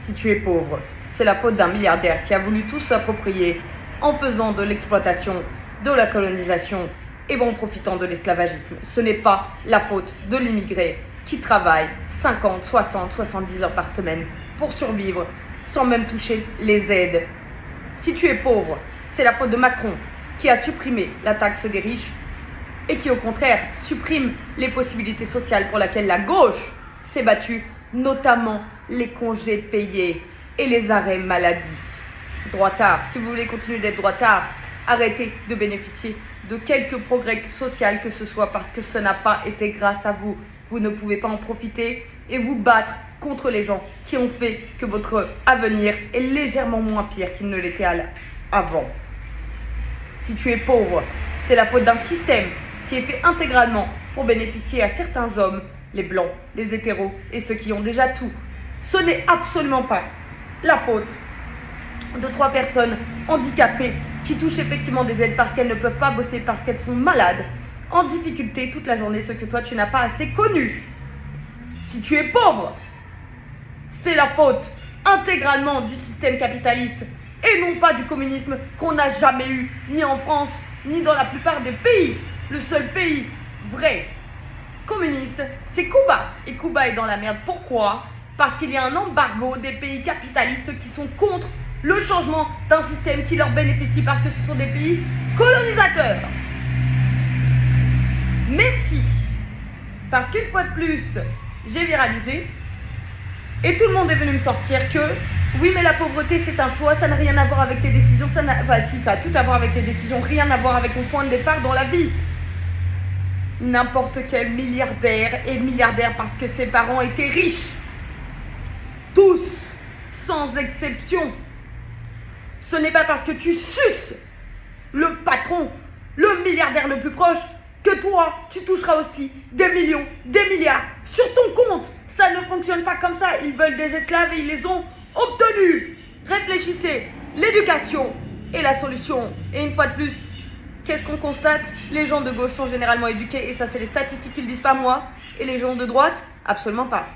Si tu es pauvre, c'est la faute d'un milliardaire qui a voulu tout s'approprier en faisant de l'exploitation, de la colonisation et en profitant de l'esclavagisme. Ce n'est pas la faute de l'immigré qui travaille 50, 60, 70 heures par semaine pour survivre sans même toucher les aides. Si tu es pauvre, c'est la faute de Macron qui a supprimé la taxe des riches et qui au contraire supprime les possibilités sociales pour lesquelles la gauche s'est battue, notamment les congés payés et les arrêts maladie. Droitard, si vous voulez continuer d'être droitard, arrêtez de bénéficier de quelques progrès sociaux que ce soit parce que ce n'a pas été grâce à vous. Vous ne pouvez pas en profiter et vous battre contre les gens qui ont fait que votre avenir est légèrement moins pire qu'il ne l'était avant. Si tu es pauvre, c'est la faute d'un système qui est fait intégralement pour bénéficier à certains hommes, les blancs, les hétéros et ceux qui ont déjà tout. Ce n'est absolument pas la faute de 3 personnes handicapées qui touchent effectivement des aides parce qu'elles ne peuvent pas bosser, parce qu'elles sont malades, en difficulté toute la journée, ce que toi tu n'as pas assez connu. Si tu es pauvre, c'est la faute intégralement du système capitaliste et non pas du communisme qu'on n'a jamais eu, ni en France, ni dans la plupart des pays. Le seul pays vrai communiste, c'est Cuba. Et Cuba est dans la merde. Pourquoi ? Parce qu'il y a un embargo des pays capitalistes qui sont contre le changement d'un système qui leur bénéficie parce que ce sont des pays colonisateurs. Merci. Parce qu'une fois de plus, j'ai viralisé et tout le monde est venu me sortir que oui, mais la pauvreté c'est un choix, ça n'a rien à voir avec tes décisions, ça a tout à voir avec tes décisions, rien à voir avec ton point de départ dans la vie. N'importe quel milliardaire est milliardaire parce que ses parents étaient riches. Tous, sans exception. Ce n'est pas parce que tu suces le patron, le milliardaire le plus proche, que toi, tu toucheras aussi des millions, des milliards sur ton compte. Ça ne fonctionne pas comme ça. Ils veulent des esclaves et ils les ont obtenus. Réfléchissez. L'éducation est la solution. Et une fois de plus, qu'est-ce qu'on constate ? Les gens de gauche sont généralement éduqués et ça, c'est les statistiques qui le disent, pas moi. Et les gens de droite, absolument pas.